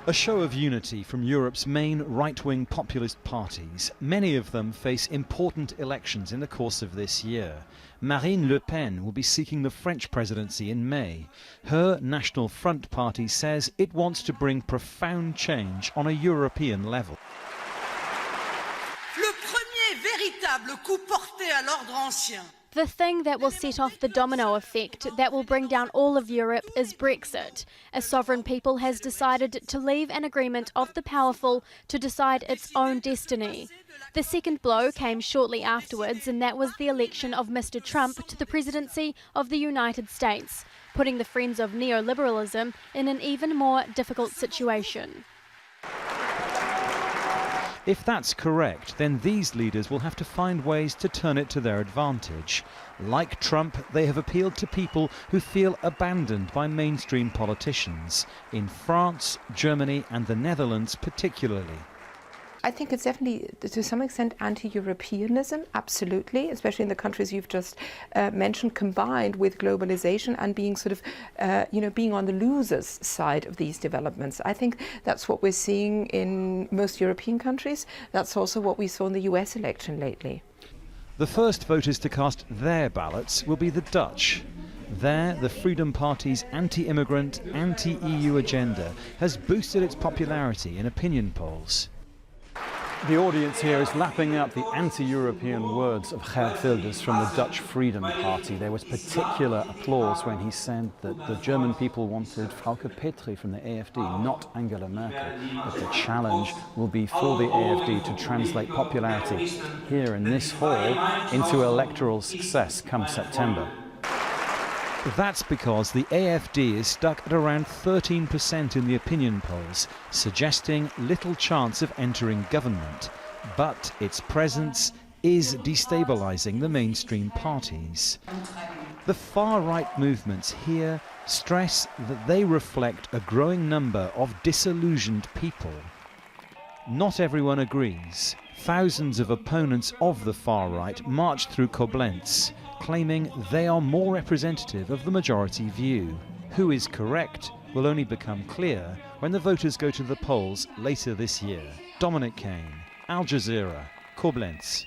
A show of unity from Europe's main right-wing populist parties. Many of them face important elections in the course of this year. Marine Le Pen will be seeking the French presidency in May. Her National Front party says it wants to bring profound change on a European level. Le premier véritable coup porté à l'ordre ancien. The thing that will set off the domino effect that will bring down all of Europe is Brexit. A sovereign people has decided to leave an agreement of the powerful to decide its own destiny. The second blow came shortly afterwards, and that was the election of Mr. Trump to the presidency of the United States, putting the friends of neoliberalism in an even more difficult situation. If that's correct, then these leaders will have to find ways to turn it to their advantage. Like Trump, they have appealed to people who feel abandoned by mainstream politicians, in France, Germany and the Netherlands particularly. I think it's definitely, to some extent, anti-Europeanism, absolutely, especially in the countries you've just mentioned, combined with globalization and being sort of, being on the losers' side of these developments. I think that's what we're seeing in most European countries. That's also what we saw in the US election lately. The first voters to cast their ballots will be the Dutch. There, the Freedom Party's anti-immigrant, anti-EU agenda has boosted its popularity in opinion polls. The audience here is lapping up the anti-European words of Geert Wilders from the Dutch Freedom Party. There was particular applause when he said that the German people wanted Frauke Petry from the AfD, not Angela Merkel. But the challenge will be for the AfD to translate popularity here in this hall into electoral success come September. That's because the AfD is stuck at around 13% in the opinion polls, suggesting little chance of entering government. But its presence is destabilising the mainstream parties. The far-right movements here stress that they reflect a growing number of disillusioned people. Not everyone agrees. Thousands of opponents of the far-right marched through Koblenz, claiming they are more representative of the majority view. Who is correct will only become clear when the voters go to the polls later this year. Dominic, Kane, Jazeera, Koblenz.